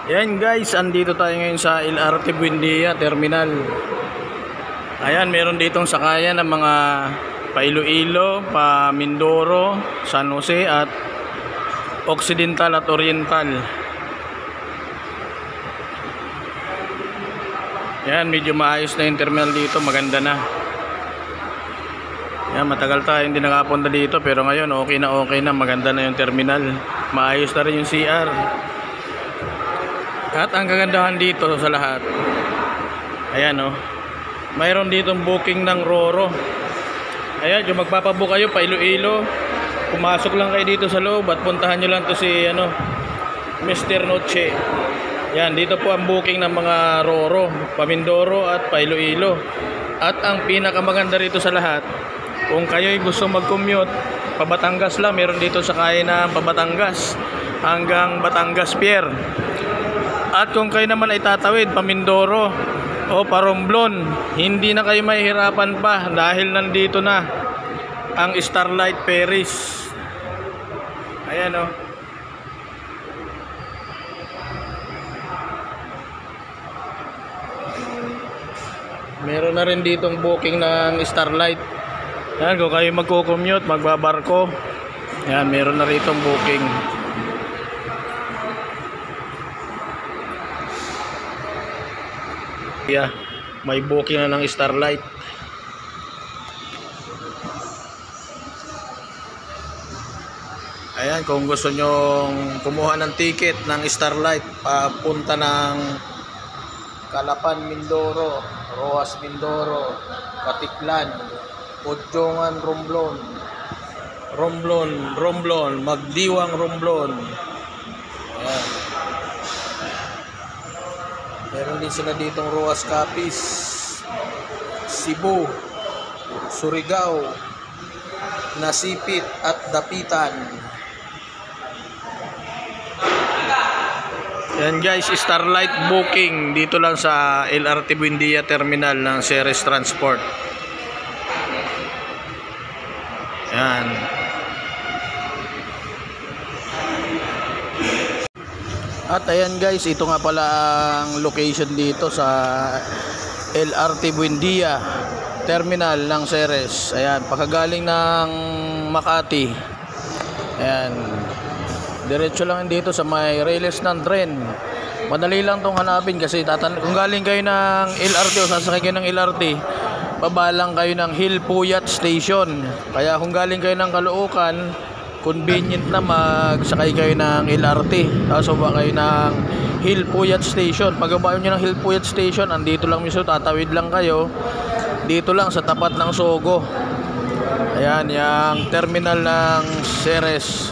Ayan guys, andito tayo ngayon sa LRT Buendia Terminal. Ayan, meron ditong sakayan ng mga pa Iloilo, pa Mindoro, San Jose at Occidental at Oriental. Ayan, medyo maayos na yung terminal dito, maganda na. Ayan, matagal tayo hindi nakapunta dito pero ngayon okay na, maganda na yung terminal. Maayos na rin yung CR. At ang kagandahan dito sa lahat, ayan o, mayroon ditong booking ng Roro. Ayan, yung magpapabook kayo pa Iloilo, pumasok lang kayo dito sa loob at puntahan nyo lang to si Mr. Noche. Ayan, dito po ang booking ng mga Roro, pa Mindoro at pa Iloilo. At ang pinakamaganda rito sa lahat, kung kayo'y gusto mag-commute pa Batangas lang, meron dito sa kaya na pa Batangas hanggang Batangas Pier. At kung kayo naman ay tatawid pa Mindoro o pa Romblon, hindi na kayo mahihirapan pa dahil nandito na ang Starlight Ferries. Ayan o. Meron na rin ditong booking ng Starlight. Ayan, kung kayo magko-commute, magbabarko, ayan, meron na ritong booking. Yeah, may booking na ng Starlight. Ayan, kung gusto nyong kumuha ng ticket ng Starlight papunta ng Calapan Mindoro, Roas Mindoro, Katiklan, Pudyongan Romblon, Magdiwang Romblon. Ayan. Meron din sila ditong Roas Capiz, Cebu, Surigao, Nasipit at Dapitan. Yan guys, Starlight booking dito lang sa LRT Buendia Terminal ng Ceres Transport. Yan. At ayan guys, ito nga pala ang location dito sa LRT Buendia Terminal ng Ceres. Ayan, pagkagaling ng Makati. Ayan, diretso lang dito sa may railes ng tren. Madali lang itong hanapin kasi kung galing kayo ng LRT o sasakay kayo ng LRT, pabalang kayo ng Hill Puyat Station. Kaya kung galing kayo ng Caloocan, convenient na magsakay kayo ng LRT. Tapos ba kayo ng Hill Puyat Station. Pagkabayon nyo ng Hill Puyat Station, andito lang mismo, tatawid lang kayo. Dito lang sa tapat ng Sogo. Ayan, yung terminal ng Ceres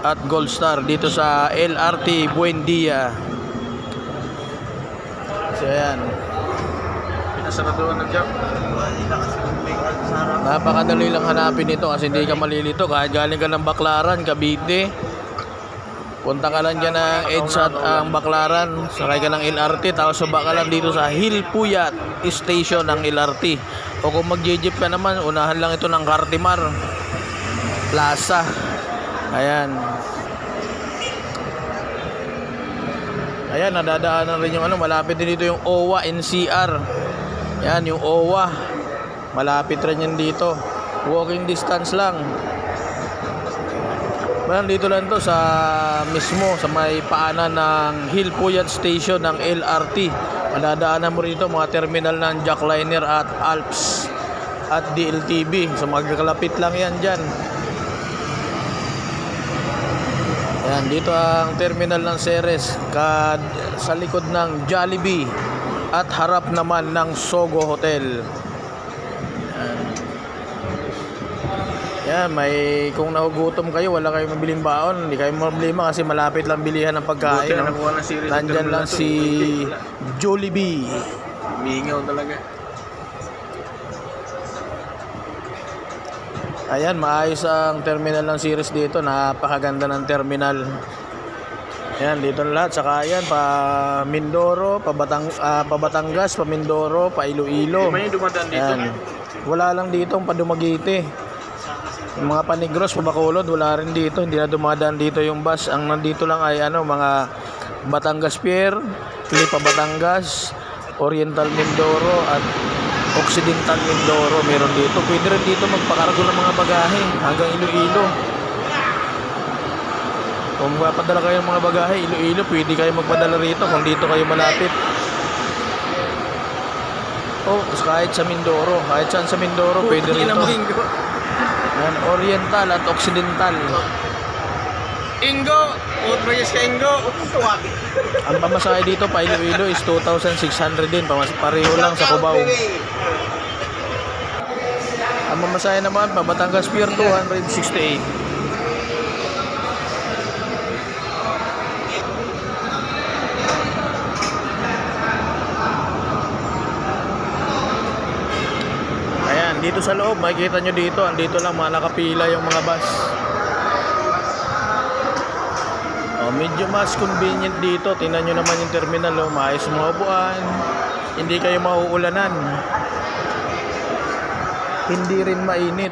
at Gold Star dito sa LRT Buendia. So ayan, pinasaraduhan ng job. Napakadali lang hanapin ito kasi hindi ka malilito. Kahit galing ka ng Baclaran, Cavite, punta ka lang dyan ng EDSA ang Baclaran, sakay ka ng LRT, tapos suba ka lang dito sa Hill Puyat Station ng LRT. O kung mag-jeep ka naman, unahan lang ito ng Cartimar Plaza. Ayan. Ayan, nadadaanan rin yung malapit din dito yung OWA NCR. Ayan, yung OWA. Malapit rin yan dito. Walking distance lang. Ayan, dito lang to sa mismo, sa may paanan ng Hill Puyat Station ng LRT. Madadaanan mo rito mga terminal ng Jackliner at Alps at DLTV. So magkakalapit lang yan dyan. Ayan, dito ang terminal ng Ceres sa likod ng Jollibee at harap naman ng Sogo Hotel. Ayan, kung nagugutom kayo, wala kayong mabiling baon, hindi kayo problema kasi malapit lang bilihan ng pagkain. Nandyan lang si Jollibee. Mingaw talaga. Ayan, maayos ang terminal ng Ceres dito. Napakaganda ng terminal. Ayan, dito na lahat. Saka ayan, pa Mindoro, pa Batangas, pa Mindoro, pa Iloilo. Ayan, wala lang dito pa Dumaguete. Yung mga Panigros, Bacolod, wala rin dito. Hindi na dumadaan dito yung bus. Ang nandito lang ay mga Batangas Pier, Lipa Batangas, Oriental Mindoro at Occidental Mindoro meron dito. Pwede rin dito magpakargo ng mga bagahe hanggang Iloilo. Kung mapadala kayo ng mga bagahe Iloilo, pwede kayo magpadala rito kung dito kayo malapit. Kahit sa Mindoro, kahit saan sa Mindoro pwede rito. Yan, Oriental at Occidental. Ingo, Utrayas ka Ingo. Ang pamasahe dito pa Iloilo is 2,600 din. Pareho lang sa Cubao. Ang pamasahe naman pa Batangas Pier 268. Ayan, dito sa loob, makikita nyo dito, andito lang mga nakapila yung mga bus. Medyo mas convenient dito. Tingnan nyo naman yung terminal, maayos mga upuan, hindi kayo mauulanan, hindi rin mainit.